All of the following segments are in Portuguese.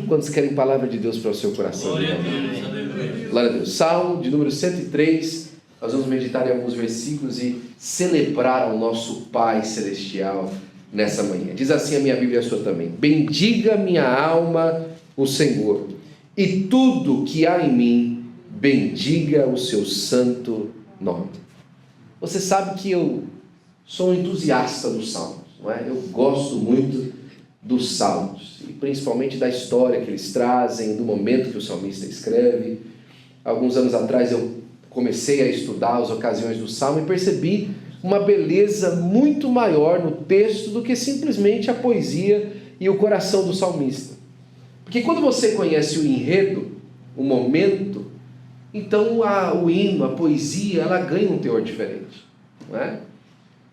Quantos querem palavra de Deus para o seu coração? Glória a Deus, aleluia. Glória a Deus. Salmo de número 103. Nós vamos meditar em alguns versículos e celebrar ao nosso Pai Celestial nessa manhã. Diz assim a minha Bíblia e a sua também: bendiga minha alma o Senhor, e tudo que há em mim, bendiga o seu santo nome. Você sabe que eu sou um entusiasta dos Salmos, não é? Eu gosto muito dos Salmos, e principalmente da história que eles trazem, do momento que o salmista escreve. Alguns anos atrás eu comecei a estudar as ocasiões do Salmo e percebi uma beleza muito maior no texto do que simplesmente a poesia e o coração do salmista. Porque quando você conhece o enredo, o momento, então o hino, a poesia, ela ganha um teor diferente, não é?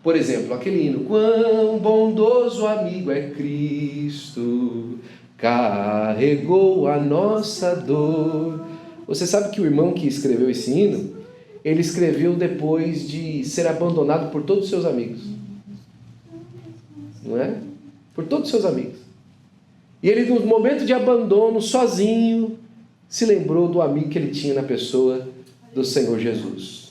Por exemplo, aquele hino: quão bondoso amigo é Cristo, carregou a nossa dor. Você sabe que o irmão que escreveu esse hino, ele escreveu depois de ser abandonado por todos os seus amigos, não é? Por todos os seus amigos. E ele, no momento de abandono, sozinho, se lembrou do amigo que ele tinha na pessoa do Senhor Jesus.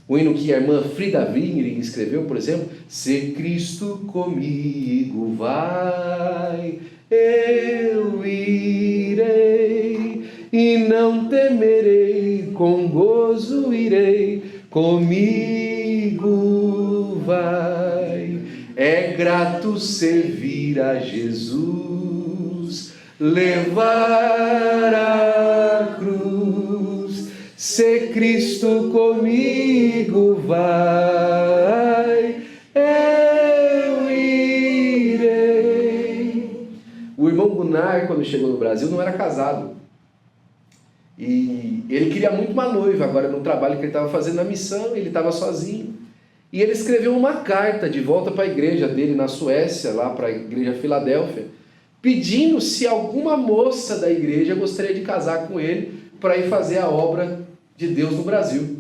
O hino que a irmã Frida Wingering escreveu, por exemplo: se Cristo comigo vai, eu irei, e não temerei, com gozo irei, comigo vai. É grato servir a Jesus, levar a cruz. Se Cristo comigo vai, eu irei. O irmão Gunnar, quando chegou no Brasil, não era casado. E ele queria muito uma noiva, agora no trabalho que ele estava fazendo na missão, ele estava sozinho. E ele escreveu uma carta de volta para a igreja dele na Suécia, lá para a igreja Filadélfia, pedindo se alguma moça da igreja gostaria de casar com ele para ir fazer a obra de Deus no Brasil.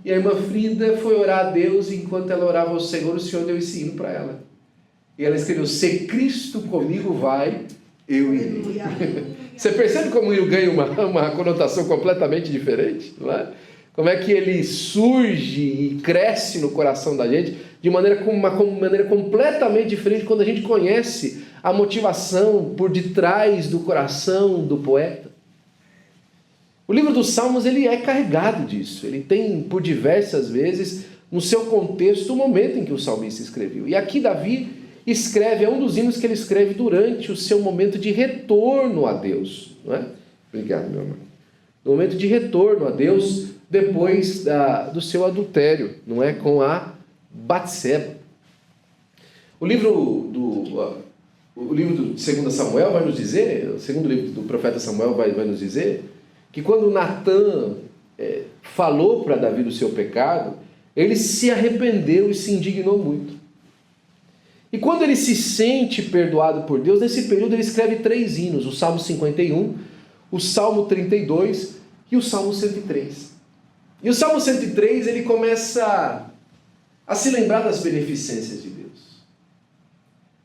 E a irmã Frida foi orar a Deus, e enquanto ela orava ao Senhor, o Senhor deu esse hino para ela. E ela escreveu: se Cristo comigo vai, eu irei. Você percebe como ele ganha uma conotação completamente diferente, não é? Como é que ele surge e cresce no coração da gente de uma maneira completamente diferente quando a gente conhece a motivação por detrás do coração do poeta. O livro dos Salmos, ele é carregado disso. Ele tem, por diversas vezes, no seu contexto, o momento em que o salmista escreveu. E aqui Davi escreve, é um dos hinos que ele escreve durante o seu momento de retorno a Deus, não é? Obrigado, meu irmão. No momento de retorno a Deus, depois do seu adultério, não é? Com a Batseba. O livro do 2 Samuel vai nos dizer, o segundo livro do profeta Samuel vai nos dizer, que quando Natã falou para Davi do seu pecado, ele se arrependeu e se indignou muito. E quando ele se sente perdoado por Deus, nesse período ele escreve 3 hinos: o Salmo 51, o Salmo 32 e o Salmo 103. E o Salmo 103, ele começa a se lembrar das beneficências de Deus.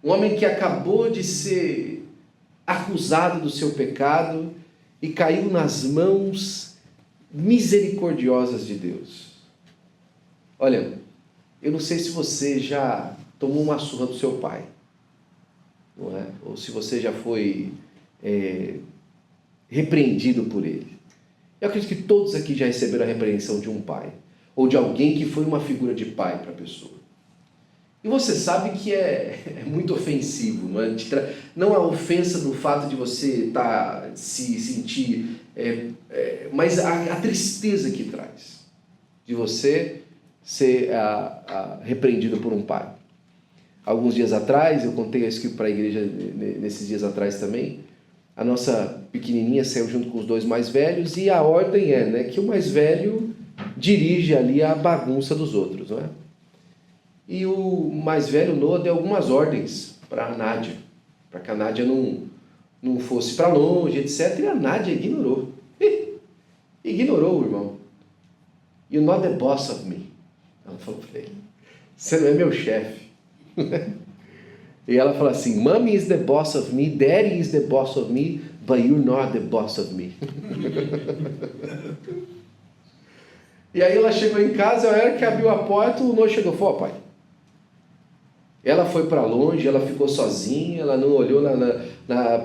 Um homem que acabou de ser acusado do seu pecado e caiu nas mãos misericordiosas de Deus. Olha, eu não sei se você já tomou uma surra do seu pai, não é? Ou se você já foi repreendido por ele. Eu acredito que todos aqui já receberam a repreensão de um pai, ou de alguém que foi uma figura de pai para a pessoa. E você sabe que é muito ofensivo, não é? Não a ofensa do fato de você se sentir, mas a tristeza que traz de você ser repreendido por um pai. Alguns dias atrás, eu contei isso para a igreja nesses dias atrás também, a nossa pequenininha saiu junto com os 2 mais velhos, e a ordem é, que o mais velho dirige ali a bagunça dos outros, não é? E o mais velho, Noah, deu algumas ordens para a Nádia, para que a Nádia não fosse para longe, etc. E a Nádia ignorou. Ignorou o irmão. You're not the boss of me. Ela falou para ele: você não é meu chefe. E ela fala assim: Mommy is the boss of me, Daddy is the boss of me, but you're not the boss of me. E aí ela chegou em casa, a hora que abriu a porta, o noivo chegou e falou: pai. Ela foi para longe, ela ficou sozinha, ela não olhou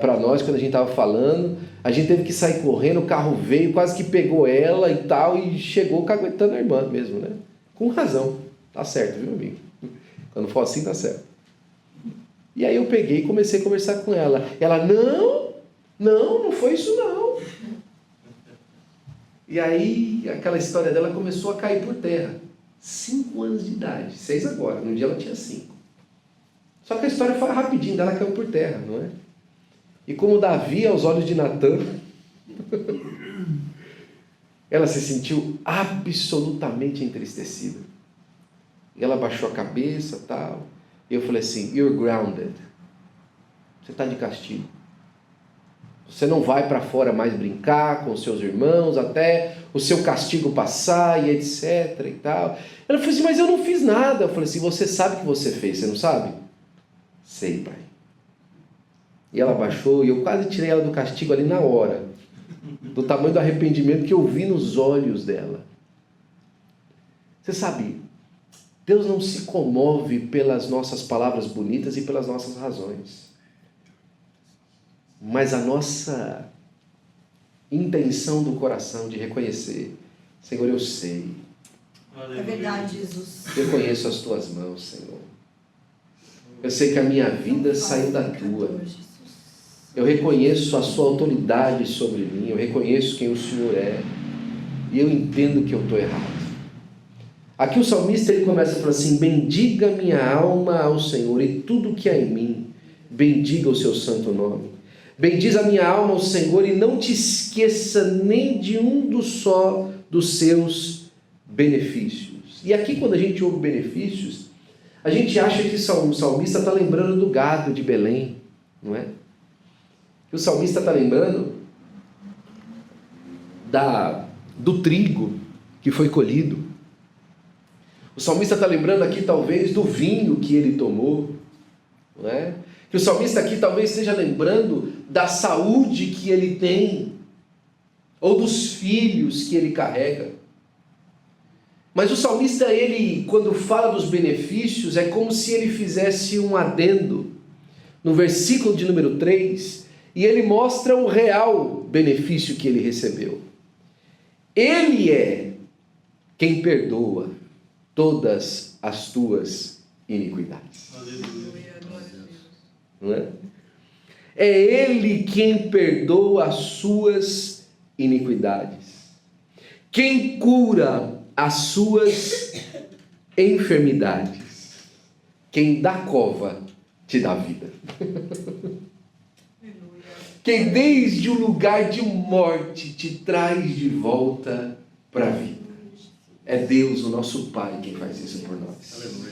para nós quando a gente estava falando. A gente teve que sair correndo, o carro veio, quase que pegou ela e tal, e chegou caguetando a irmã mesmo, né? Com razão. Tá certo, viu, amigo? Quando for assim, tá certo. E aí eu peguei e comecei a conversar com ela. Ela: não foi isso não. E aí aquela história dela começou a cair por terra. 5 anos de idade, 6 agora, no dia ela tinha 5. Só que a história foi rapidinho, dela caiu por terra, não é? E como Davi, aos olhos de Natã, ela se sentiu absolutamente entristecida. E ela baixou a cabeça e tal. E eu falei assim: you're grounded. Você está de castigo. Você não vai para fora mais brincar com os seus irmãos até o seu castigo passar e etc e tal. Ela falou assim: mas eu não fiz nada. Eu falei assim: você sabe o que você fez, você não sabe? Sei, pai. E ela baixou e eu quase tirei ela do castigo ali na hora. Do tamanho do arrependimento que eu vi nos olhos dela. Você sabe, Deus não se comove pelas nossas palavras bonitas e pelas nossas razões. Mas a nossa intenção do coração de reconhecer: Senhor, eu sei. É verdade, Jesus. Eu conheço as tuas mãos, Senhor. Eu sei que a minha vida saiu da tua. Eu reconheço a sua autoridade sobre mim. Eu reconheço quem o Senhor é. E eu entendo que eu estou errado. Aqui o salmista ele começa a falar assim: bendiga minha alma ao Senhor e tudo que há em mim, bendiga o seu santo nome. Bendiz a minha alma ao Senhor e não te esqueça nem de um dos seus benefícios. E aqui quando a gente ouve benefícios, a gente acha que o salmista está lembrando do gado de Belém, não é? O salmista está lembrando do trigo que foi colhido. O salmista está lembrando aqui talvez do vinho que ele tomou, não é? Que o salmista aqui talvez esteja lembrando da saúde que ele tem, ou dos filhos que ele carrega. Mas o salmista, ele, quando fala dos benefícios, é como se ele fizesse um adendo no versículo de número 3, e ele mostra o real benefício que ele recebeu. Ele é quem perdoa todas as tuas iniquidades. Não é? É Ele quem perdoa as suas iniquidades, quem cura as suas enfermidades, quem da cova te dá vida, quem desde o lugar de morte te traz de volta para a vida. É Deus, o nosso Pai, quem faz isso por nós.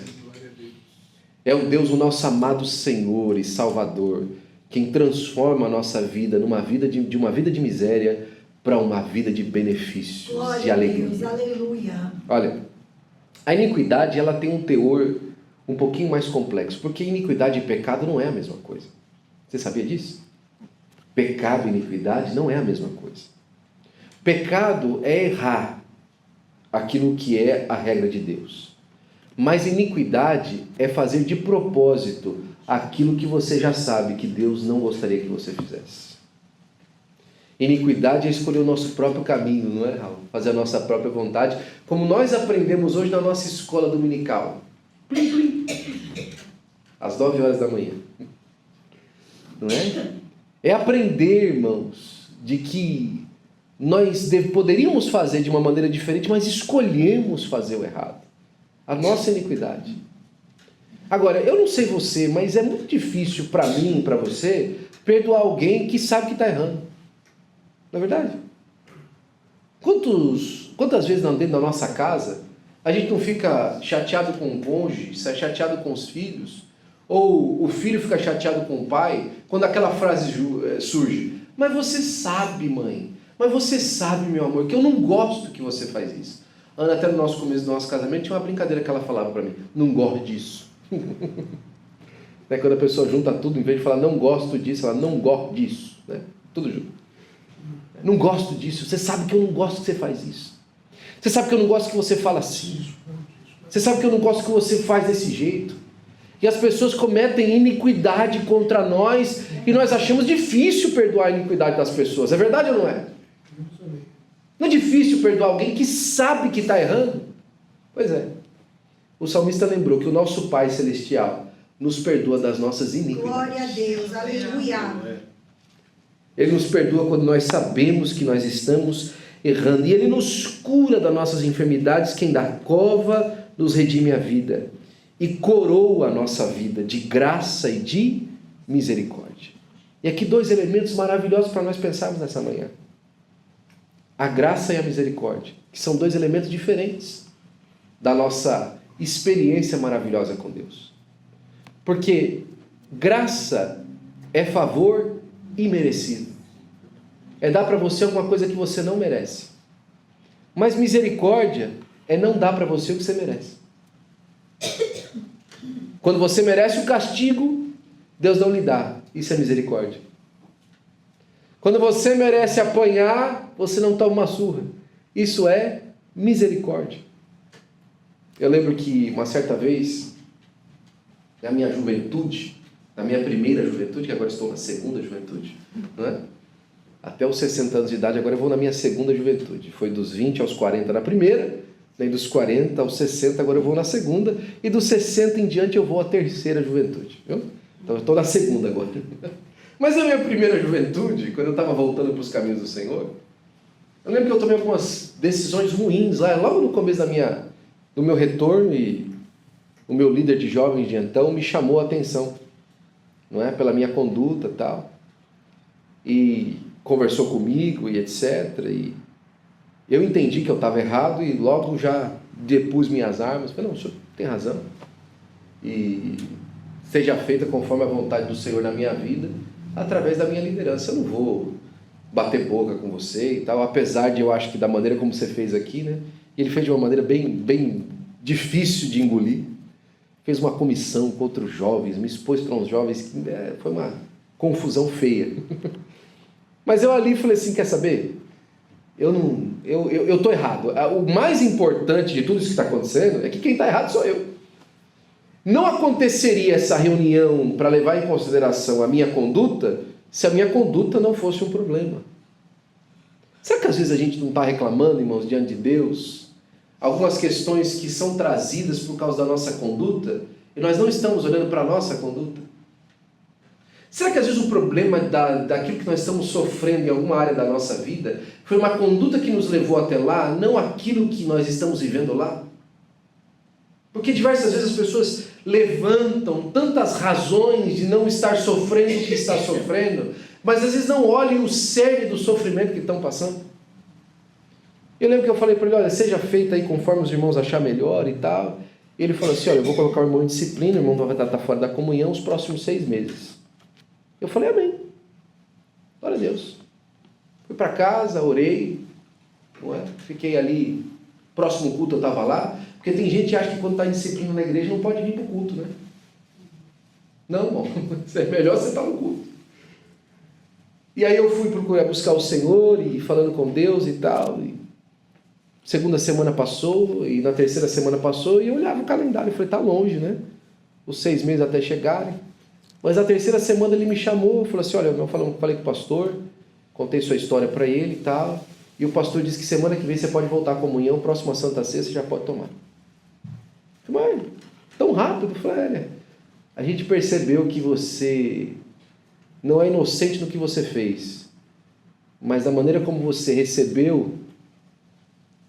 É o Deus, o nosso amado Senhor e Salvador, quem transforma a nossa vida numa vida de uma vida de miséria para uma vida de benefícios, glória de alegria. Deus, aleluia. Olha, a iniquidade ela tem um teor um pouquinho mais complexo, porque iniquidade e pecado não é a mesma coisa. Você sabia disso? Pecado e iniquidade não é a mesma coisa. Pecado é errar aquilo que é a regra de Deus. Mas iniquidade é fazer de propósito aquilo que você já sabe que Deus não gostaria que você fizesse. Iniquidade é escolher o nosso próprio caminho, não é, Raul? Fazer a nossa própria vontade, como nós aprendemos hoje na nossa escola dominical. Às 9 horas da manhã. Não é? É aprender, irmãos, de que nós poderíamos fazer de uma maneira diferente, mas escolhemos fazer o errado. A nossa iniquidade. Agora, eu não sei você, mas é muito difícil para mim, para você, perdoar alguém que sabe que está errando. Não é verdade? Quantas vezes dentro da nossa casa, a gente não fica chateado com o cônjuge, chateado com os filhos, ou o filho fica chateado com o pai, quando aquela frase surge: mas você sabe, mãe, mas você sabe, meu amor, que eu não gosto que você faz isso. Ana, até no começo do nosso casamento, tinha uma brincadeira que ela falava para mim: não gosto disso. Né? Quando a pessoa junta tudo, em vez de falar não gosto disso, ela não gosto disso. Né? Tudo junto. Não gosto disso. Você sabe que eu não gosto que você faz isso. Você sabe que eu não gosto que você fala assim. Você sabe que eu não gosto que você faz desse jeito. E as pessoas cometem iniquidade contra nós e nós achamos difícil perdoar a iniquidade das pessoas. É verdade ou não é? Não é difícil perdoar alguém que sabe que está errando? Pois é. O salmista lembrou que o nosso Pai Celestial nos perdoa das nossas iniquidades. Glória a Deus, aleluia. Ele nos perdoa quando nós sabemos que nós estamos errando. E Ele nos cura das nossas enfermidades. Quem da cova nos redime a vida. E coroa a nossa vida de graça e de misericórdia. E aqui 2 elementos maravilhosos para nós pensarmos nessa manhã. A graça e a misericórdia. Que são 2 elementos diferentes da nossa experiência maravilhosa com Deus. Porque graça é favor imerecido. É dar para você alguma coisa que você não merece. Mas misericórdia é não dar para você o que você merece. Quando você merece o castigo, Deus não lhe dá. Isso é misericórdia. Quando você merece apanhar, você não toma uma surra. Isso é misericórdia. Eu lembro que uma certa vez, na minha juventude, na minha primeira juventude, que agora estou na segunda juventude, não é? Até os 60 anos de idade, agora eu vou na minha segunda juventude. Foi dos 20 aos 40 na primeira, daí dos 40 aos 60, agora eu vou na segunda, e dos 60 em diante eu vou à terceira juventude. Viu? Então eu estou na segunda agora. Mas na minha primeira juventude, quando eu estava voltando para os caminhos do Senhor, eu lembro que eu tomei algumas decisões ruins lá, logo no começo do meu retorno, e o meu líder de jovens de então me chamou a atenção, não é? Pela minha conduta e tal, e conversou comigo e etc. E eu entendi que eu estava errado e logo já depus minhas armas. Falei, não, o senhor tem razão. E seja feita conforme a vontade do Senhor na minha vida, através da minha liderança. Eu não vou bater boca com você e tal, apesar de eu acho que da maneira como você fez aqui, né? Ele fez de uma maneira bem difícil de engolir. Fez uma comissão contra os jovens, me expôs para uns jovens, que foi uma confusão feia. Mas eu ali falei assim, quer saber? Eu estou errado. O mais importante de tudo isso que está acontecendo é que quem está errado sou eu. Não aconteceria essa reunião para levar em consideração a minha conduta se a minha conduta não fosse um problema. Será que às vezes a gente não está reclamando, irmãos, diante de Deus? Algumas questões que são trazidas por causa da nossa conduta e nós não estamos olhando para a nossa conduta? Será que às vezes o problema daquilo que nós estamos sofrendo em alguma área da nossa vida foi uma conduta que nos levou até lá, não aquilo que nós estamos vivendo lá? Porque diversas vezes as pessoas levantam tantas razões de não estar sofrendo o que está sofrendo, mas às vezes não olham o cerne do sofrimento que estão passando. Eu lembro que eu falei para ele, olha, seja feita aí conforme os irmãos achar melhor e tal. E ele falou assim, olha, eu vou colocar o irmão em disciplina, o irmão vai estar fora da comunhão os próximos 6 meses. Eu falei, amém. Glória a Deus. Fui para casa, orei, não é? Fiquei ali, próximo culto eu estava lá, porque tem gente que acha que quando está em disciplina na igreja não pode vir para o culto, né? Não, irmão, é melhor você estar no culto. E aí eu fui procurar buscar o Senhor e falando com Deus e tal, e segunda semana passou, e na terceira semana passou, e eu olhava o calendário e falei, está longe, né? Os 6 meses até chegarem. Mas na terceira semana ele me chamou, falou assim, olha, eu falei com o pastor, contei sua história para ele e tal, e o pastor disse que semana que vem você pode voltar à comunhão, próxima Santa Ceia você já pode tomar. Eu falei, mas tão rápido? Eu falei, olha, a gente percebeu que você não é inocente no que você fez, mas da maneira como você recebeu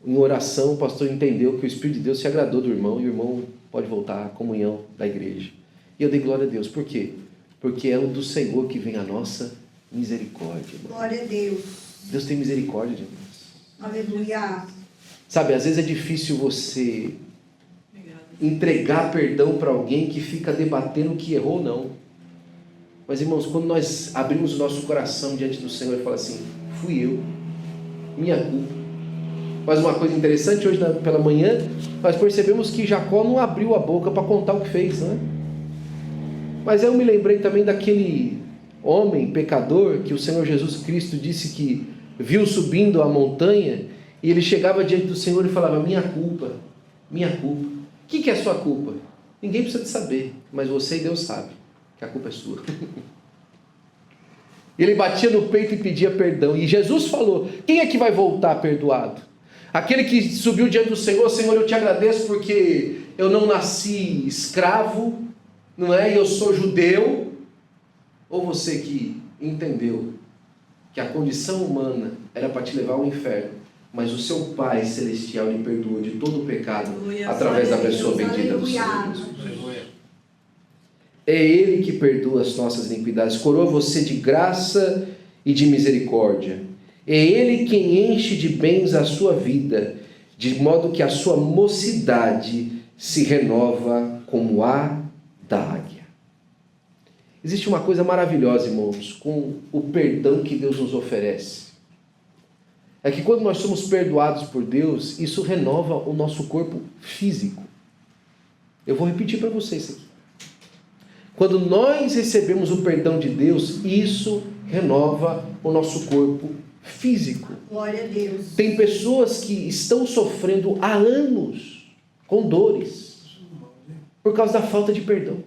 em oração, o pastor entendeu que o Espírito de Deus se agradou do irmão, e o irmão pode voltar à comunhão da igreja. E eu dei glória a Deus. Por quê? Porque é o do Senhor que vem a nossa misericórdia. Irmão. Glória a Deus. Deus tem misericórdia de nós. Aleluia. Sabe, às vezes é difícil você entregar perdão para alguém que fica debatendo que errou ou não. Mas, irmãos, quando nós abrimos o nosso coração diante do Senhor e falamos assim, fui eu, minha culpa. Mas uma coisa interessante, hoje pela manhã, nós percebemos que Jacó não abriu a boca para contar o que fez, não é? Mas eu me lembrei também daquele homem pecador que o Senhor Jesus Cristo disse que viu subindo a montanha, e ele chegava diante do Senhor e falava: minha culpa, minha culpa. O que é a sua culpa? Ninguém precisa de saber, mas você e Deus sabe que a culpa é sua. Ele batia no peito e pedia perdão, e Jesus falou: quem é que vai voltar perdoado? Aquele que subiu diante do Senhor: Senhor, eu te agradeço porque eu não nasci escravo, não é? E eu sou judeu. Ou você que entendeu que a condição humana era para te levar ao inferno, mas o seu Pai Celestial lhe perdoou de todo o pecado através da pessoa bendita do Senhor. É Ele que perdoa as nossas iniquidades, coroa você de graça e de misericórdia. É Ele quem enche de bens a sua vida, de modo que a sua mocidade se renova como a da águia. Existe uma coisa maravilhosa, irmãos, com o perdão que Deus nos oferece. É que quando nós somos perdoados por Deus, isso renova o nosso corpo físico. Eu vou repetir para vocês isso aqui. Quando nós recebemos o perdão de Deus, isso renova o nosso corpo físico. Glória a Deus. Tem pessoas que estão sofrendo há anos com dores por causa da falta de perdão.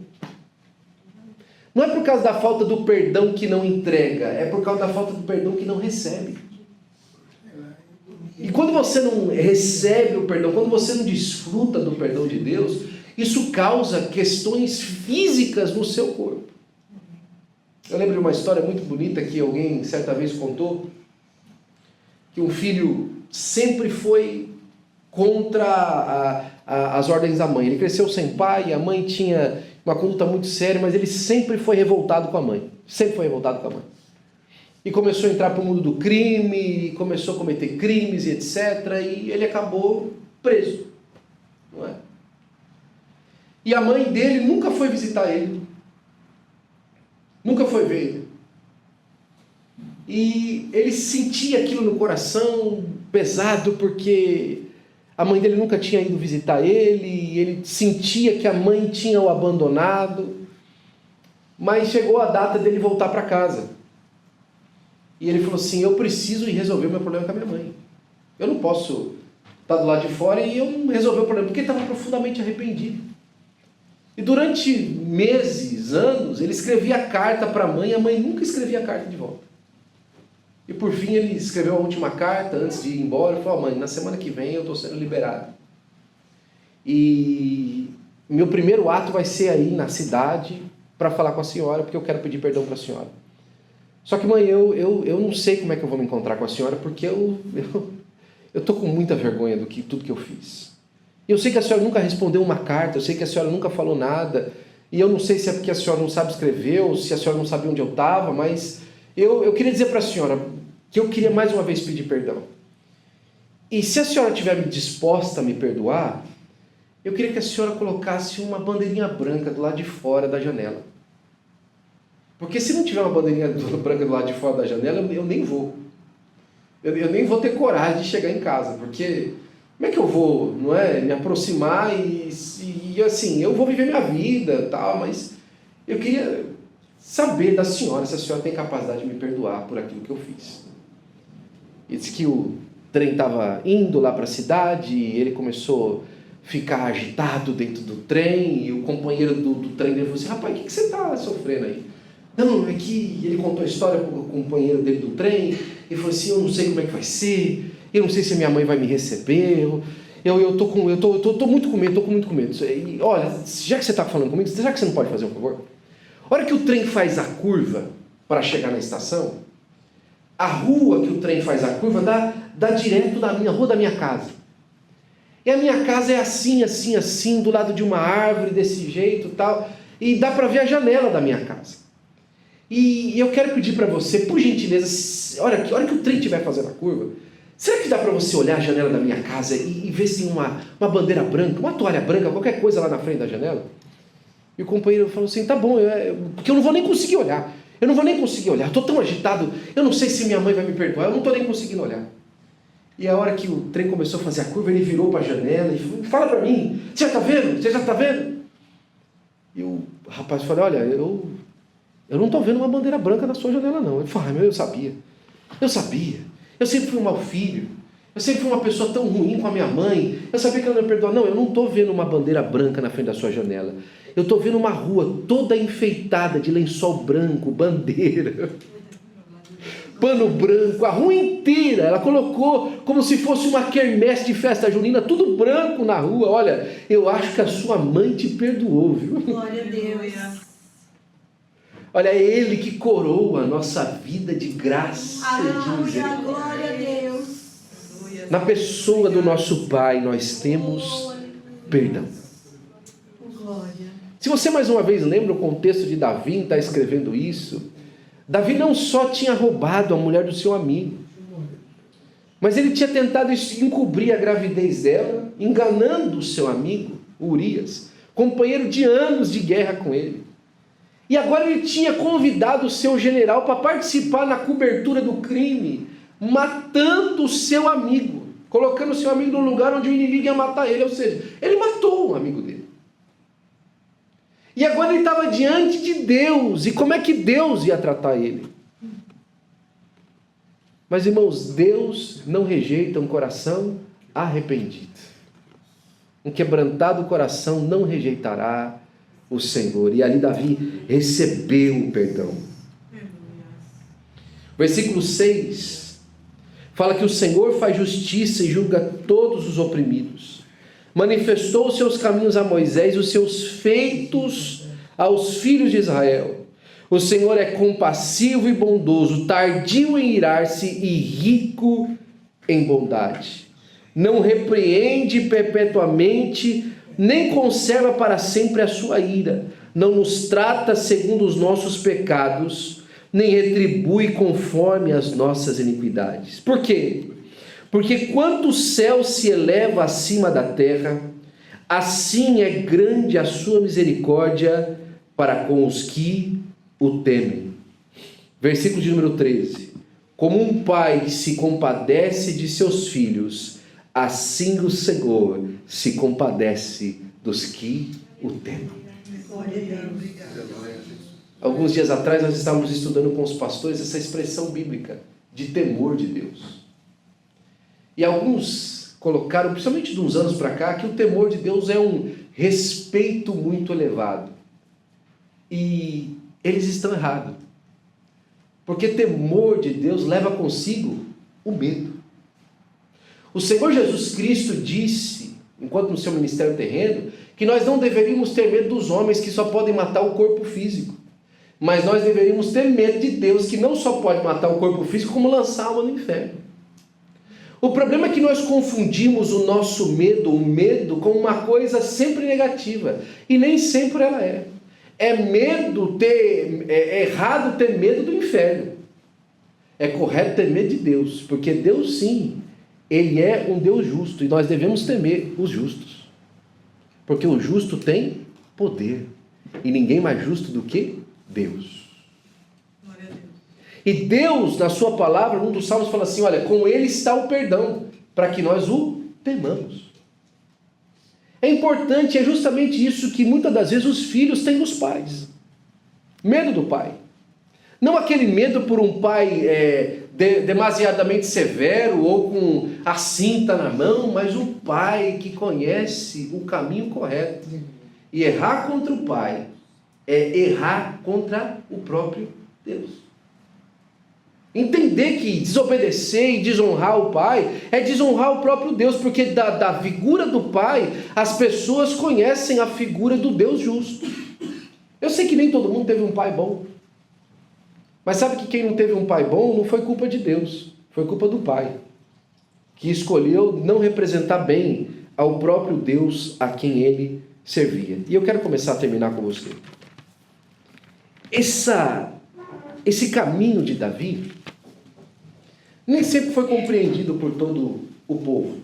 Não é por causa da falta do perdão que não entrega, é por causa da falta do perdão que não recebe. E quando você não recebe o perdão, quando você não desfruta do perdão de Deus, isso causa questões físicas no seu corpo. Eu lembro de uma história muito bonita que alguém certa vez contou, que um filho sempre foi contra as ordens da mãe. Ele cresceu sem pai, a mãe tinha uma conduta muito séria, mas ele sempre foi revoltado com a mãe. Sempre foi revoltado com a mãe. E começou a entrar para o mundo do crime, começou a cometer crimes e etc. E ele acabou preso. Não é? E a mãe dele nunca foi visitar ele. Nunca foi ver ele. E ele sentia aquilo no coração pesado, porque a mãe dele nunca tinha ido visitar ele, e ele sentia que a mãe tinha o abandonado. Mas chegou a data dele voltar para casa. E ele falou assim: eu preciso ir resolver o meu problema com a minha mãe. Eu não posso estar do lado de fora e eu não resolver o problema, porque ele estava profundamente arrependido. E durante meses, anos, ele escrevia carta para a mãe nunca escrevia carta de volta. E por fim ele escreveu a última carta antes de ir embora e falou: mãe, na semana que vem eu estou sendo liberado. E meu primeiro ato vai ser aí na cidade para falar com a senhora, porque eu quero pedir perdão para a senhora. Só que, mãe, eu não sei como é que eu vou me encontrar com a senhora, porque eu estou com muita vergonha do que tudo que eu fiz. Eu sei que a senhora nunca respondeu uma carta, eu sei que a senhora nunca falou nada, e eu não sei se é porque a senhora não sabe escrever, ou se a senhora não sabia onde eu estava, mas eu queria dizer para a senhora que eu queria mais uma vez pedir perdão. E se a senhora estiver disposta a me perdoar, eu queria que a senhora colocasse uma bandeirinha branca do lado de fora da janela. Porque se não tiver uma bandeirinha branca do lado de fora da janela, eu nem vou. Eu nem vou ter coragem de chegar em casa, porque como é que eu vou, não é, me aproximar e assim, eu vou viver minha vida, tal, mas eu queria saber da senhora se a senhora tem capacidade de me perdoar por aquilo que eu fiz. Ele disse que o trem estava indo lá para a cidade, e ele começou a ficar agitado dentro do trem, e o companheiro do trem dele falou assim: rapaz, o que você está sofrendo aí? Não, é que ele contou a história para o companheiro dele do trem, e falou assim: eu não sei como é que vai ser, eu não sei se a minha mãe vai me receber, eu tô muito com medo, E, olha, já que você está falando comigo, já que você não pode fazer um favor? A hora que o trem faz a curva para chegar na estação, a rua que o trem faz a curva dá direto da rua da minha casa. E a minha casa é assim, assim, assim, do lado de uma árvore, desse jeito e tal, e dá para ver a janela da minha casa. E eu quero pedir para você, por gentileza, a hora que o trem estiver fazendo a curva, será que dá para você olhar a janela da minha casa e ver se tem uma bandeira branca, uma toalha branca, qualquer coisa lá na frente da janela? E o companheiro falou assim: tá bom, porque eu não vou nem conseguir olhar. Eu estou tão agitado, eu não sei se minha mãe vai me perdoar, eu não estou nem conseguindo olhar. E a hora que o trem começou a fazer a curva, ele virou para a janela e falou: fala para mim, você já está vendo? E o o rapaz falou, olha, eu não estou vendo uma bandeira branca na sua janela não. Ele falou, eu sabia. Eu sempre fui um mau filho. Eu sempre fui uma pessoa tão ruim com a minha mãe. Eu sabia que ela não ia perdoar. Não, eu não estou vendo uma bandeira branca na frente da sua janela. Eu estou vendo uma rua toda enfeitada de lençol branco, bandeira, pano branco, a rua inteira. Ela colocou como se fosse uma quermesse de festa junina, tudo branco na rua. Olha, eu acho que a sua mãe te perdoou, viu? Glória a Deus. Olha, é Ele que coroa a nossa vida de graça e de Aleluia, misericórdia. glória a Deus. Na pessoa do nosso Pai nós temos perdão. Glória. Se você mais uma vez lembra o contexto de Davi, está escrevendo isso, Davi não só tinha roubado a mulher do seu amigo, mas ele tinha tentado encobrir a gravidez dela, enganando o seu amigo, Urias, companheiro de anos de guerra com ele. E agora ele tinha convidado o seu general para participar na cobertura do crime, matando o seu amigo, colocando o seu amigo no lugar onde o inimigo ia matar ele, ou seja, ele matou um amigo dele. E agora ele estava diante de Deus, e como é que Deus ia tratar ele? Mas irmãos, Deus não rejeita um coração arrependido. Um quebrantado coração não rejeitará o Senhor. E ali Davi recebeu o perdão. Versículo 6 fala que o Senhor faz justiça e julga todos os oprimidos. Manifestou os seus caminhos a Moisés e os seus feitos aos filhos de Israel. O Senhor é compassivo e bondoso, tardio em irar-se e rico em bondade. Não repreende perpetuamente, nem conserva para sempre a sua ira. Não nos trata segundo os nossos pecados, nem retribui conforme as nossas iniquidades. Por quê? Porque quanto o céu se eleva acima da terra, assim é grande a sua misericórdia para com os que o temem. Versículo de número 13. Como um pai que se compadece de seus filhos, assim o Senhor se compadece dos que o temem. Alguns dias atrás nós estávamos estudando com os pastores essa expressão bíblica de temor de Deus. E alguns colocaram, principalmente de uns anos para cá, que o temor de Deus é um respeito muito elevado. E eles estão errados. Porque temor de Deus leva consigo o medo. O Senhor Jesus Cristo disse, enquanto no seu ministério terreno, que nós não deveríamos ter medo dos homens que só podem matar o corpo físico. Mas nós deveríamos ter medo de Deus, que não só pode matar o corpo físico, como lançar a alma no inferno. O problema é que nós confundimos o nosso medo, o medo, com uma coisa sempre negativa. E nem sempre ela é. É errado ter medo do inferno. É correto ter medo de Deus. Porque Deus sim, Ele é um Deus justo. E nós devemos temer os justos. Porque o justo tem poder. E ninguém mais justo do que Deus. E Deus, na sua palavra, num dos salmos fala assim, olha, com Ele está o perdão, para que nós o temamos. É importante, é justamente isso que muitas das vezes os filhos têm dos pais. Medo do pai. Não aquele medo por um pai demasiadamente severo ou com a cinta na mão, mas um pai que conhece o caminho correto. E errar contra o pai é errar contra o próprio Deus. Entender que desobedecer e desonrar o pai é desonrar o próprio Deus, porque da figura do pai as pessoas conhecem a figura do Deus justo. Eu sei que nem todo mundo teve um pai bom, mas sabe que quem não teve um pai bom não foi culpa de Deus, foi culpa do pai, que escolheu não representar bem ao próprio Deus a quem ele servia. E eu quero começar a terminar com você. Esse caminho de Davi nem sempre foi compreendido por todo o povo.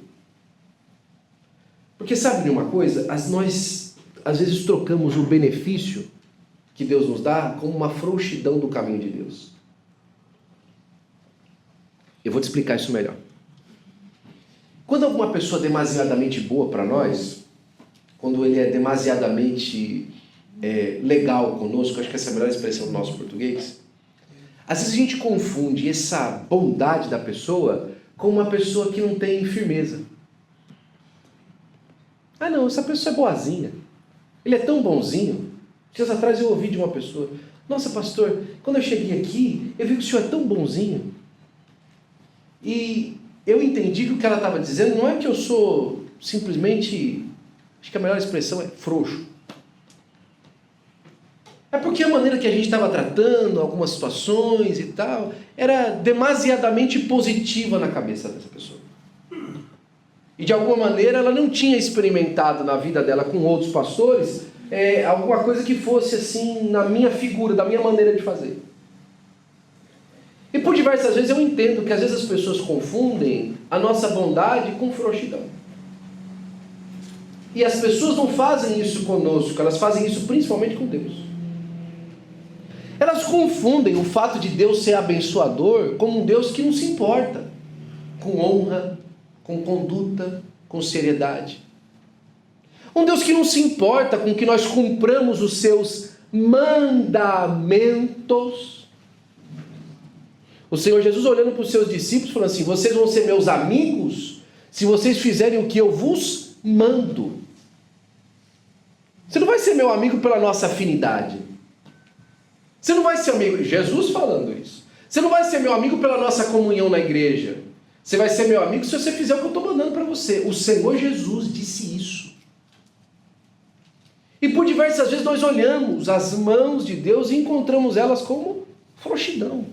Porque sabe de uma coisa? Nós às vezes trocamos o benefício que Deus nos dá como uma frouxidão do caminho de Deus. Eu vou te explicar isso melhor. Quando alguma pessoa é demasiadamente boa para nós, quando ele é demasiadamente legal conosco, acho que essa é a melhor expressão do nosso português. Às vezes a gente confunde essa bondade da pessoa com uma pessoa que não tem firmeza. Ah não, essa pessoa é boazinha. Ele é tão bonzinho. Dias atrás eu ouvi de uma pessoa: nossa pastor, quando eu cheguei aqui, eu vi que o senhor é tão bonzinho. E eu entendi que o que ela estava dizendo não é que eu sou simplesmente, acho que a melhor expressão é frouxo. É porque a maneira que a gente estava tratando algumas situações e tal, era demasiadamente positiva na cabeça dessa pessoa. E de alguma maneira ela não tinha experimentado na vida dela com outros pastores alguma coisa que fosse assim na minha figura, da minha maneira de fazer. E por diversas vezes eu entendo que às vezes as pessoas confundem a nossa bondade com frouxidão. E as pessoas não fazem isso conosco, elas fazem isso principalmente com Deus. Elas confundem o fato de Deus ser abençoador como um Deus que não se importa com honra, com conduta, com seriedade. Um Deus que não se importa com que nós cumpramos os seus mandamentos. O Senhor Jesus olhando para os seus discípulos falando assim: vocês vão ser meus amigos se vocês fizerem o que eu vos mando. Você não vai ser meu amigo pela nossa afinidade. Você não vai ser amigo, Jesus falando isso. Você não vai ser meu amigo pela nossa comunhão na igreja. Você vai ser meu amigo se você fizer o que eu estou mandando para você. O Senhor Jesus disse isso. E por diversas vezes nós olhamos as mãos de Deus e encontramos elas como frouxidão.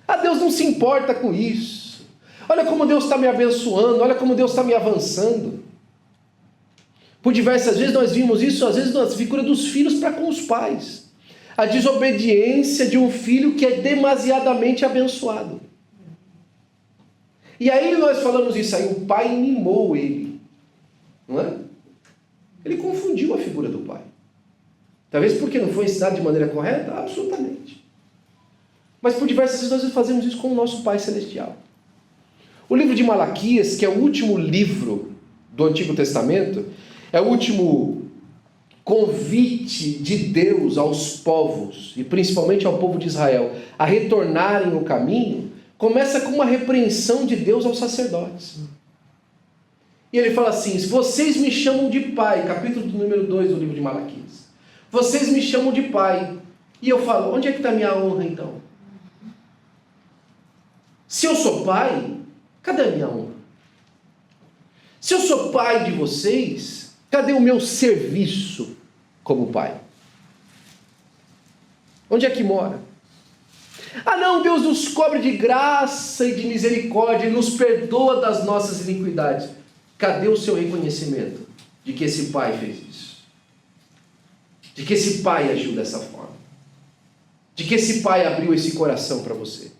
Ah, Deus não se importa com isso. Olha como Deus está me abençoando, olha como Deus está me avançando. Por diversas vezes nós vimos isso, às vezes na figura dos filhos para com os pais. A desobediência de um filho que é demasiadamente abençoado. E aí nós falamos isso aí, o pai mimou ele. Não é? Ele confundiu a figura do pai. Talvez porque não foi ensinado de maneira correta? Absolutamente. Mas por diversas vezes nós fazemos isso com o nosso Pai Celestial. O livro de Malaquias, que é o último livro do Antigo Testamento, é o último convite de Deus aos povos, e principalmente ao povo de Israel, a retornarem o caminho, começa com uma repreensão de Deus aos sacerdotes. E ele fala assim: se vocês me chamam de pai, capítulo número 2 do livro de Malaquias, vocês me chamam de pai, e eu falo, onde é que está a minha honra então? Se eu sou pai, cadê a minha honra? Se eu sou pai de vocês, cadê o meu serviço como pai? Onde é que mora? Ah não, Deus nos cobre de graça e de misericórdia e nos perdoa das nossas iniquidades. Cadê o seu reconhecimento de que esse pai fez isso? De que esse pai agiu dessa forma? De que esse pai abriu esse coração para você?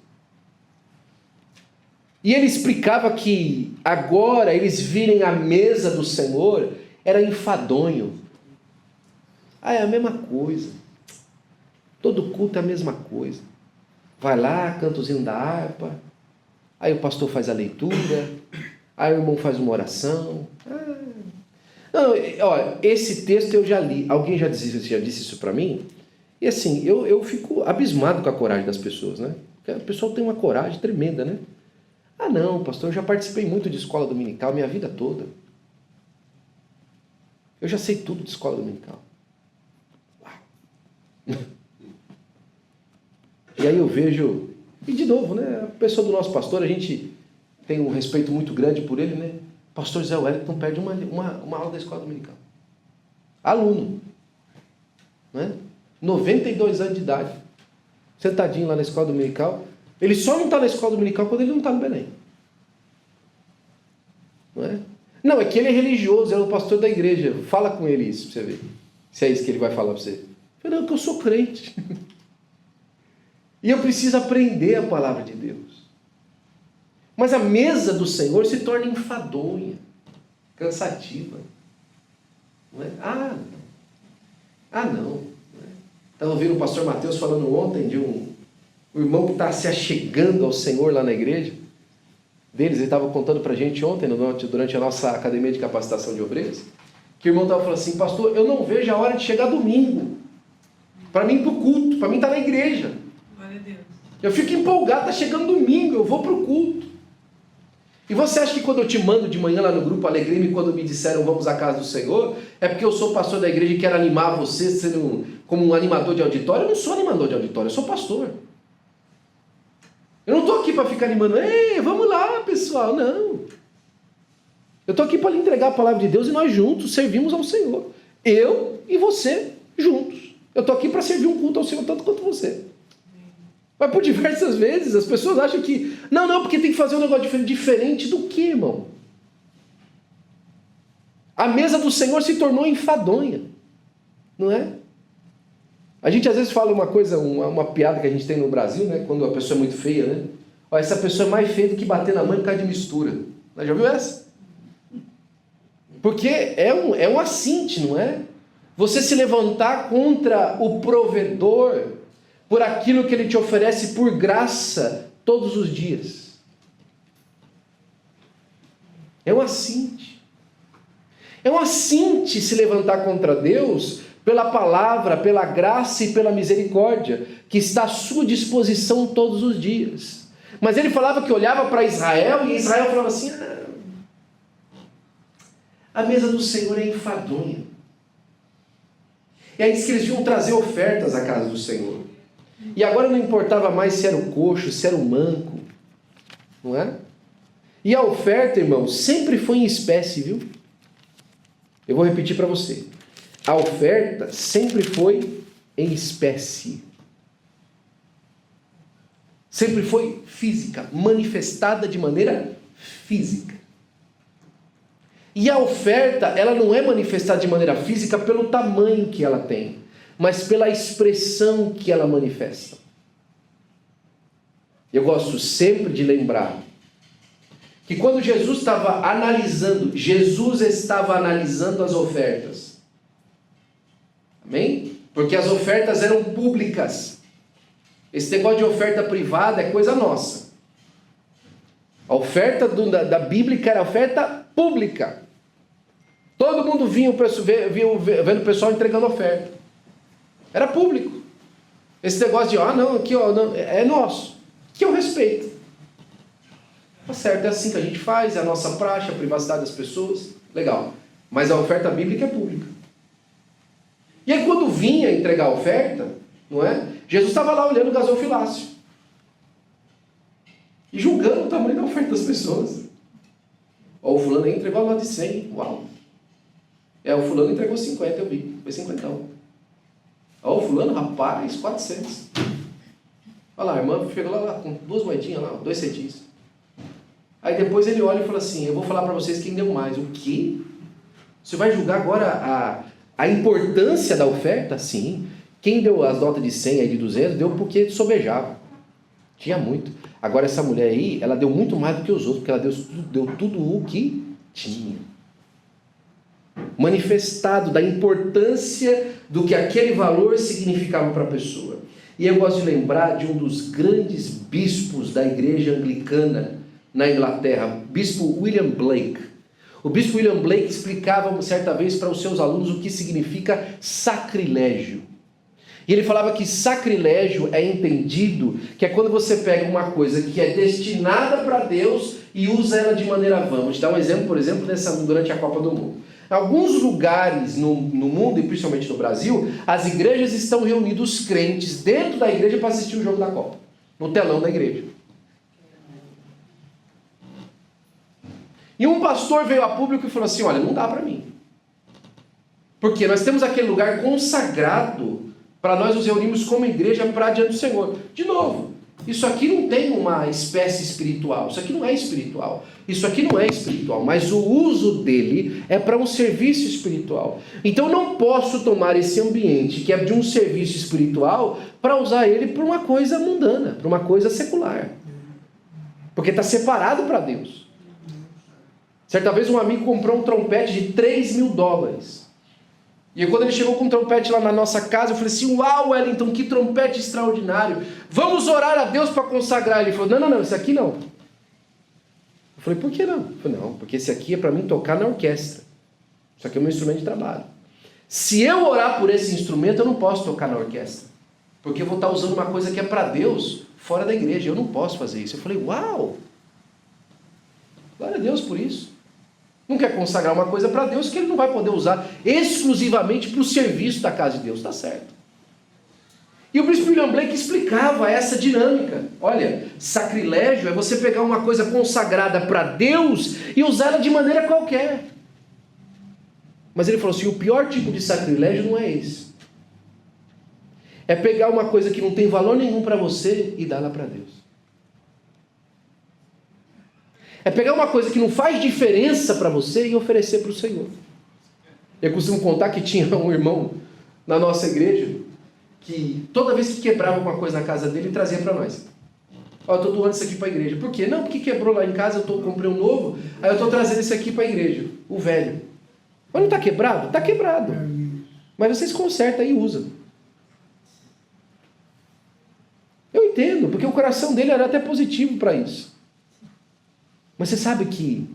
E ele explicava que agora eles virem a mesa do Senhor era enfadonho. Ah, é a mesma coisa. Todo culto é a mesma coisa. Vai lá, canta o hino da harpa, aí o pastor faz a leitura, aí o irmão faz uma oração. Não, olha, esse texto eu já li. Alguém já disse isso para mim? E assim, eu fico abismado com a coragem das pessoas, né? Porque o pessoal tem uma coragem tremenda, né? Ah não, pastor, eu já participei muito de escola dominical minha vida toda. Eu já sei tudo de escola dominical. Uau. E aí eu vejo, e de novo, né? A pessoa do nosso pastor, a gente tem um respeito muito grande por ele, né? Pastor Zé Wellington perde uma aula da escola dominical. Aluno. Né? 92 anos de idade. Sentadinho lá na escola dominical. Ele só não está na escola dominical quando ele não está no Belém. Não é? Não, é que ele é religioso, ele é o pastor da igreja. Fala com ele isso, para você ver. Se é isso que ele vai falar para você. Eu falei, não, que eu sou crente. E eu preciso aprender a palavra de Deus. Mas a mesa do Senhor se torna enfadonha, cansativa. Não é? Não. Estava ouvindo o pastor Mateus falando ontem de um irmão que está se achegando ao Senhor lá na igreja. Ele estava contando para a gente ontem, durante a nossa academia de capacitação de obreiros, Que o irmão estava falando assim, pastor, eu não vejo a hora de chegar domingo. Para mim ir para o culto, para mim estar na igreja. Glória a Deus. Eu fico empolgado, está chegando domingo, eu vou para o culto. E você acha que quando eu te mando de manhã lá no grupo, alegrei-me quando me disseram vamos à casa do Senhor, é porque eu sou pastor da igreja e quero animar você sendo como um animador de auditório? Eu não sou animador de auditório, eu sou pastor. Eu não estou aqui para ficar animando, ei, vamos lá pessoal, não. Eu estou aqui para lhe entregar a palavra de Deus e nós juntos servimos ao Senhor. Eu e você juntos. Eu estou aqui para servir um culto ao Senhor tanto quanto você. Mas por diversas vezes as pessoas acham que não, porque tem que fazer um negócio diferente. Diferente do que, irmão? A mesa do Senhor se tornou enfadonha, não é? A gente às vezes fala uma coisa, uma piada que a gente tem no Brasil, né? Quando a pessoa é muito feia, né? Ó, essa pessoa é mais feia do que bater na mãe por causa de mistura. Já viu essa? Porque é um assinte, não é? Você se levantar contra o provedor por aquilo que ele te oferece por graça todos os dias. É um assinte. É um assinte se levantar contra Deus pela palavra, pela graça e pela misericórdia que está à sua disposição todos os dias. Mas ele falava que olhava para Israel e Israel falava assim, a mesa do Senhor é enfadonha. E aí diz que eles vinham trazer ofertas à casa do Senhor. E agora não importava mais se era o coxo, se era o manco, não é? E a oferta, irmão, sempre foi em espécie, viu? Eu vou repetir para você. A oferta sempre foi em espécie. Sempre foi física, manifestada de maneira física. E a oferta, ela não é manifestada de maneira física pelo tamanho que ela tem, mas pela expressão que ela manifesta. Eu gosto sempre de lembrar que quando Jesus estava analisando as ofertas. Amém? Porque as ofertas eram públicas. Esse negócio de oferta privada é coisa nossa. A oferta da Bíblia era oferta pública. Todo mundo vendo o pessoal entregando oferta. Era público. Esse negócio de, aqui não, é nosso. Que eu respeito. Tá certo, é assim que a gente faz, é a nossa praxe, a privacidade das pessoas. Legal. Mas a oferta bíblica é pública. E aí quando vinha entregar a oferta, não é? Jesus estava lá olhando o gasofilácio. E julgando o tamanho da oferta das pessoas. Ó, o fulano aí entregou lá de 100. Uau. O fulano entregou 50, eu vi. Foi 50. Ó, o fulano, rapaz, 400. Olha lá, a irmã chegou lá com 2 moedinhas lá, 2 centinhos. Aí depois ele olha e fala assim, eu vou falar para vocês quem deu mais. O quê? Você vai julgar agora a importância da oferta? Sim. Quem deu as notas de 100 e de 200, deu porque sobejava. Tinha muito. Agora essa mulher aí, ela deu muito mais do que os outros, porque ela deu tudo o que tinha. Manifestado da importância do que aquele valor significava para a pessoa. E eu gosto de lembrar de um dos grandes bispos da igreja anglicana na Inglaterra, bispo William Blake. O bispo William Blake explicava certa vez para os seus alunos o que significa sacrilégio. E ele falava que sacrilégio é entendido que é quando você pega uma coisa que é destinada para Deus e usa ela de maneira vã. Vou te dar um exemplo, por exemplo, durante a Copa do Mundo. Em alguns lugares no mundo, e principalmente no Brasil, as igrejas estão reunidos os crentes dentro da igreja para assistir o jogo da Copa, no telão da igreja. E um pastor veio a público e falou assim, olha, não dá para mim. Porque nós temos aquele lugar consagrado para nós nos reunirmos como igreja para diante do Senhor. De novo, isso aqui não tem uma espécie espiritual, isso aqui não é espiritual, isso aqui não é espiritual, mas o uso dele é para um serviço espiritual. Então eu não posso tomar esse ambiente que é de um serviço espiritual para usar ele para uma coisa mundana, para uma coisa secular. Porque está separado para Deus. Certa vez um amigo comprou um trompete de $3.000. E quando ele chegou com um trompete lá na nossa casa, eu falei assim, uau, Wellington, que trompete extraordinário. Vamos orar a Deus para consagrar. Ele falou, não, esse aqui não. Eu falei, por que não? Eu falei, não, porque esse aqui é para mim tocar na orquestra. Isso aqui é um instrumento de trabalho. Se eu orar por esse instrumento, eu não posso tocar na orquestra. Porque eu vou estar usando uma coisa que é para Deus fora da igreja. Eu não posso fazer isso. Eu falei, uau! Glória a Deus por isso. Não quer consagrar uma coisa para Deus que ele não vai poder usar exclusivamente para o serviço da casa de Deus. Está certo. E o bispo William Blake explicava essa dinâmica. Olha, sacrilégio é você pegar uma coisa consagrada para Deus e usá-la de maneira qualquer. Mas ele falou assim, o pior tipo de sacrilégio não é esse. É pegar uma coisa que não tem valor nenhum para você e dá-la para Deus. É pegar uma coisa que não faz diferença para você e oferecer para o Senhor. Eu costumo contar que tinha um irmão na nossa igreja que toda vez que quebrava alguma coisa na casa dele, ele trazia para nós. Ó, eu estou doando isso aqui para a igreja. Por quê? Não, porque quebrou lá em casa, eu comprei um novo, aí eu estou trazendo esse aqui para a igreja, o velho. Mas não está quebrado? Está quebrado. Mas vocês consertam e usam. Eu entendo, porque o coração dele era até positivo para isso. Mas você sabe que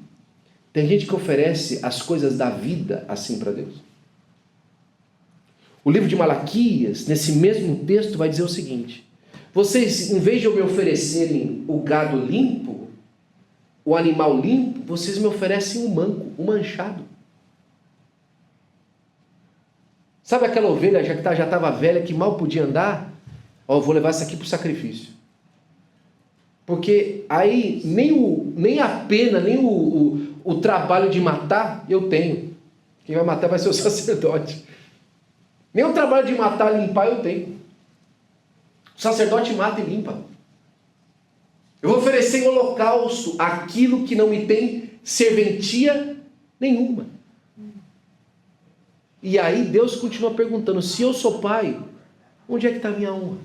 tem gente que oferece as coisas da vida assim para Deus? O livro de Malaquias, nesse mesmo texto, vai dizer o seguinte: vocês, em vez de eu me oferecerem o gado limpo, o animal limpo, vocês me oferecem o manco, o manchado. Sabe aquela ovelha que já estava velha, que mal podia andar? Ó, eu vou levar essa aqui para o sacrifício. Porque aí nem a pena, nem o trabalho de matar eu tenho. Quem vai matar vai ser o sacerdote. Nem o trabalho de matar e limpar eu tenho. O sacerdote mata e limpa. Eu vou oferecer em holocausto aquilo que não me tem serventia nenhuma. E aí Deus continua perguntando, se eu sou pai, onde é que está a minha honra?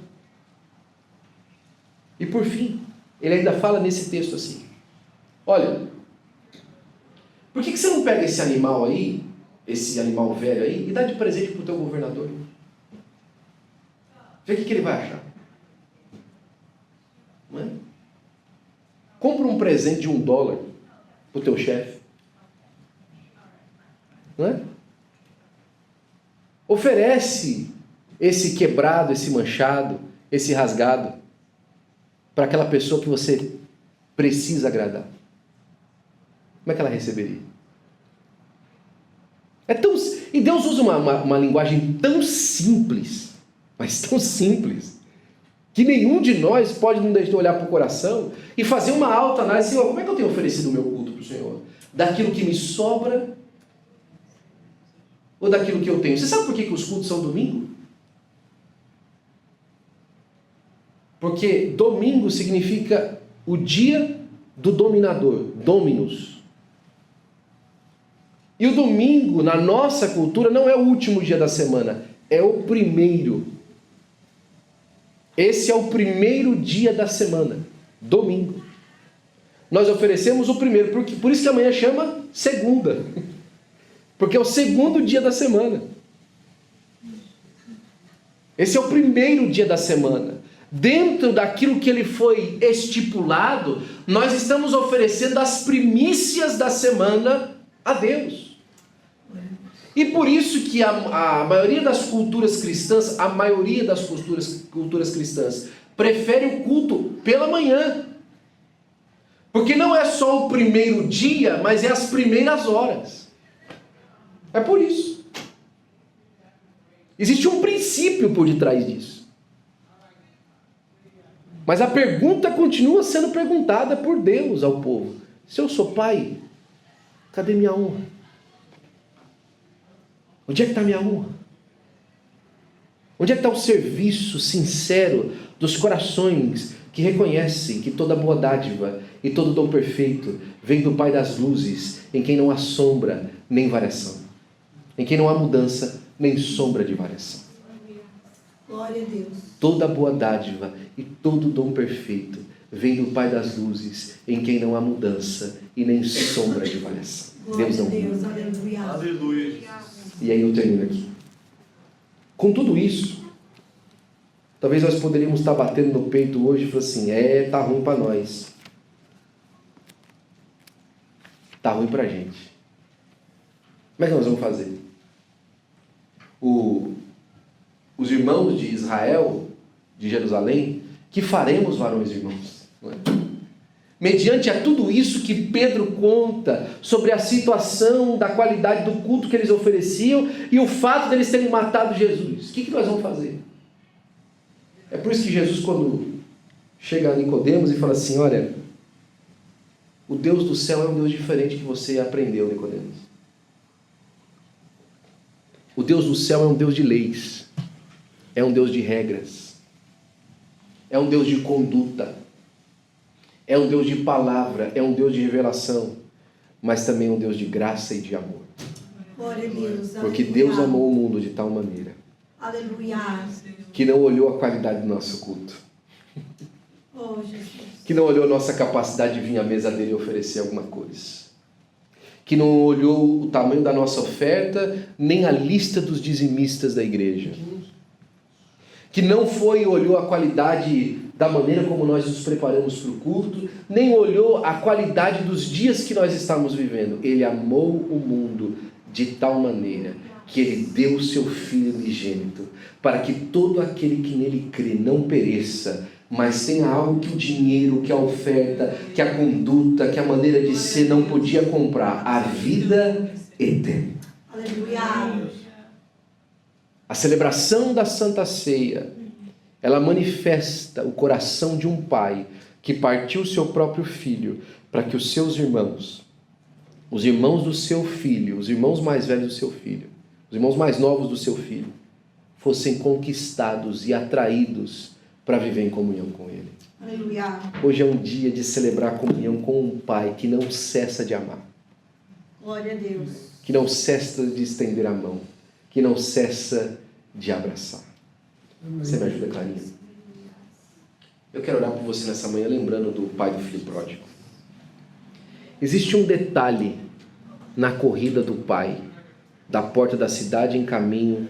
E por fim, ele ainda fala nesse texto assim, olha, por que você não pega esse animal aí, esse animal velho aí, e dá de presente para o teu governador? Vê o que ele vai achar. Não é? Compra um presente de $1 para o teu chefe. Não é? Oferece esse quebrado, esse manchado, esse rasgado para aquela pessoa que você precisa agradar. Como é que ela receberia? E Deus usa uma linguagem tão simples, mas tão simples, que nenhum de nós pode não deixar de olhar para o coração e fazer uma alta análise. Senhor, como é que eu tenho oferecido o meu culto para o Senhor? Daquilo que me sobra ou daquilo que eu tenho? Você sabe por que os cultos são domingo? Porque domingo significa o dia do dominador, Dominus. E o domingo, na nossa cultura, não é o último dia da semana, é o primeiro. Esse é o primeiro dia da semana, domingo. Nós oferecemos o primeiro, por isso que amanhã chama segunda. Porque é o segundo dia da semana. Esse é o primeiro dia da semana. Dentro daquilo que ele foi estipulado, nós estamos oferecendo as primícias da semana a Deus. E por isso que a maioria das culturas cristãs, prefere o culto pela manhã. Porque não é só o primeiro dia, mas é as primeiras horas. É por isso. Existe um princípio por detrás disso. Mas a pergunta continua sendo perguntada por Deus ao povo. Se eu sou pai, cadê minha honra? Onde é que está minha honra? Onde é que está o serviço sincero dos corações que reconhecem que toda boa dádiva e todo dom perfeito vem do Pai das luzes, em quem não há sombra nem variação, em quem não há mudança nem sombra de variação? Glória a Deus. Toda boa dádiva e todo dom perfeito vem do Pai das luzes, em quem não há mudança e nem sombra de variação. Glória Deus a não Deus, muda. aleluia. Aleluia. E aí eu termino aqui. Com tudo isso, talvez nós poderíamos estar batendo no peito hoje e falar assim, tá ruim para nós. Tá ruim para a gente. Como é que nós vamos fazer? Os irmãos de Israel, de Jerusalém, que faremos, varões e irmãos? Não é? Mediante a tudo isso que Pedro conta sobre a situação da qualidade do culto que eles ofereciam e o fato de eles terem matado Jesus, o que nós vamos fazer? É por isso que Jesus, quando chega a Nicodemos e fala assim, olha, o Deus do céu é um Deus diferente que você aprendeu, Nicodemos. O Deus do céu é um Deus de leis, é um Deus de regras, é um Deus de conduta, é um Deus de palavra, é um Deus de revelação, mas também é um Deus de graça e de amor. Glória a Deus. Porque Deus amou o mundo de tal maneira, aleluia, que não olhou a qualidade do nosso culto, oh, Jesus, que não olhou a nossa capacidade de vir à mesa dele e oferecer alguma coisa, que não olhou o tamanho da nossa oferta, nem a lista dos dizimistas da igreja, que não olhou a qualidade da maneira como nós nos preparamos para o culto, nem olhou a qualidade dos dias que nós estamos vivendo. Ele amou o mundo de tal maneira que ele deu o seu Filho unigênito, para que todo aquele que nele crê não pereça, mas tenha algo que o dinheiro, que a oferta, que a conduta, que a maneira de ser não podia comprar, a vida eterna. Aleluia. A celebração da Santa Ceia, ela manifesta o coração de um pai que partiu o seu próprio filho para que os seus irmãos, os irmãos do seu filho, os irmãos mais velhos do seu filho, os irmãos mais novos do seu filho, fossem conquistados e atraídos para viver em comunhão com ele. Aleluia. Hoje é um dia de celebrar a comunhão com um pai que não cessa de amar. Glória a Deus. Que não cessa de estender a mão, que não cessa de abraçar. Você me ajuda, Clarinha? Eu quero orar por você nessa manhã, lembrando do pai do filho pródigo. Existe um detalhe na corrida do pai, da porta da cidade em caminho,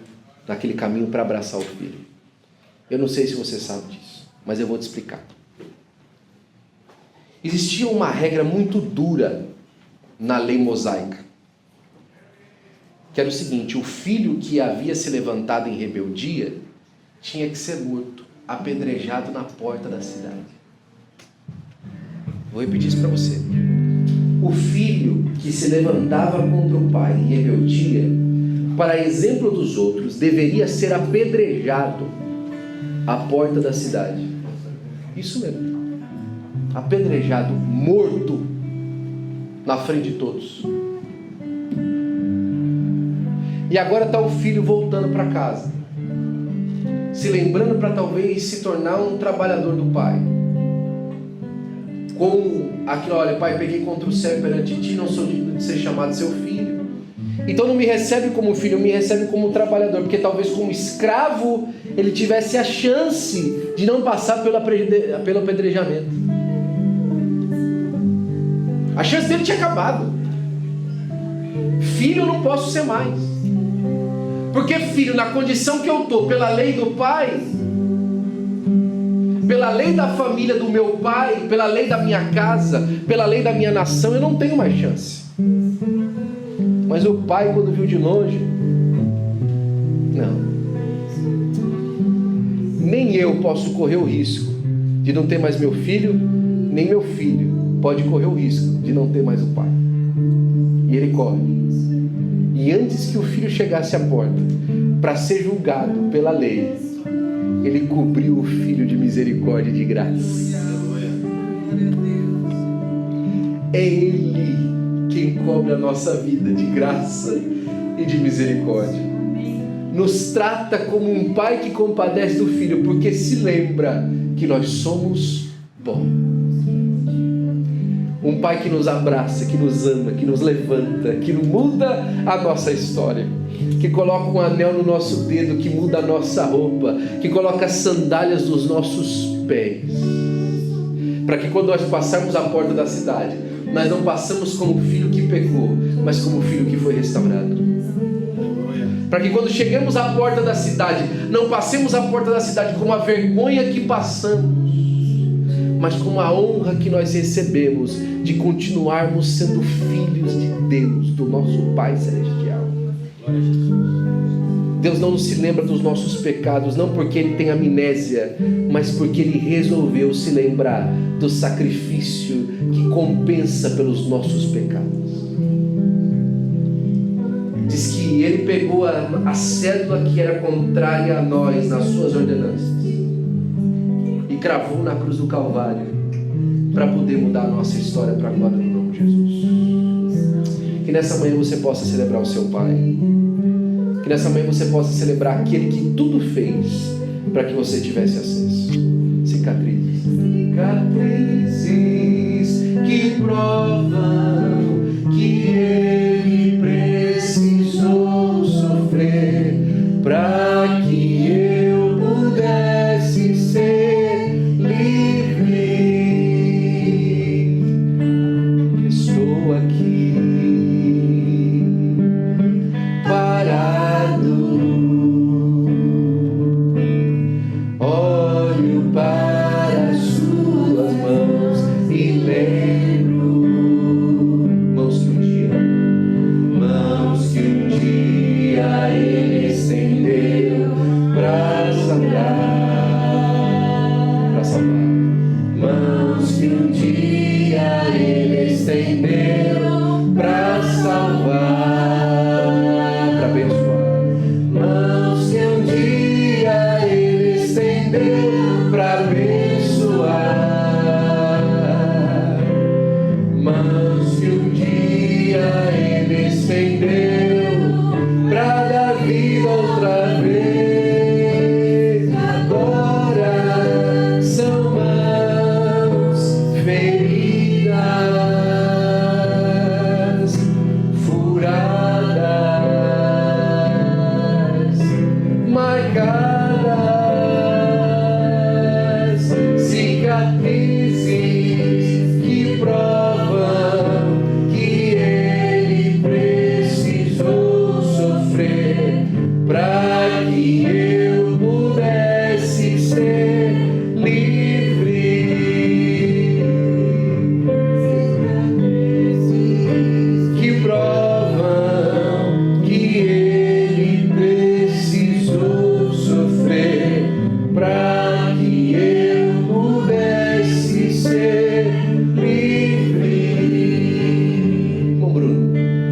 naquele caminho para abraçar o filho. Eu não sei se você sabe disso, mas eu vou te explicar. Existia uma regra muito dura na lei mosaica, que era o seguinte: o filho que havia se levantado em rebeldia tinha que ser morto, apedrejado na porta da cidade. Vou repetir isso para você. O filho que se levantava contra o pai em rebeldia, para exemplo dos outros, deveria ser apedrejado à porta da cidade. Isso mesmo. Apedrejado, morto, na frente de todos. E agora está o filho voltando para casa, se lembrando para talvez se tornar um trabalhador do pai. Com aquilo, olha, pai, peguei contra o céu perante ti, não sou digno de ser chamado seu filho. Então não me recebe como filho, me recebe como trabalhador, porque talvez como escravo ele tivesse a chance de não passar pelo apedrejamento. A chance dele tinha acabado. Filho eu não posso ser mais. Porque filho, na condição que eu estou, pela lei do pai, pela lei da família do meu pai, pela lei da minha casa, pela lei da minha nação, eu não tenho mais chance. Mas o pai, quando viu de longe, não, nem eu posso correr o risco de não ter mais meu filho, nem meu filho pode correr o risco de não ter mais o pai. E ele corre. E antes que o filho chegasse à porta para ser julgado pela lei, ele cobriu o filho de misericórdia e de graça. É ele quem cobre a nossa vida de graça e de misericórdia. Nos trata como um pai que compadece do filho, porque se lembra que nós somos bons. Um pai que nos abraça, que nos ama, que nos levanta, que muda a nossa história, que coloca um anel no nosso dedo, que muda a nossa roupa, que coloca as sandálias nos nossos pés, para que quando nós passarmos a porta da cidade, nós não passamos como filho que pecou, mas como filho que foi restaurado. Para que quando chegamos à porta da cidade, não passemos a porta da cidade com a vergonha que passamos, mas com a honra que nós recebemos de continuarmos sendo filhos de Deus, do nosso Pai Celestial. Deus não se lembra dos nossos pecados, não porque Ele tem amnésia, mas porque Ele resolveu se lembrar do sacrifício que compensa pelos nossos pecados. Diz que Ele pegou a cédula que era contrária a nós nas suas ordenanças e cravou na cruz do Calvário para poder mudar a nossa história para a glória do nome de Jesus. Que nessa manhã você possa celebrar o seu Pai. Que nessa manhã você possa celebrar aquele que tudo fez para que você tivesse acesso. Cicatrizes. Cicatrizes que provam que Ele precisou sofrer para que eu pudesse ser livre. Estou aqui parado, olho para as suas mãos e lembro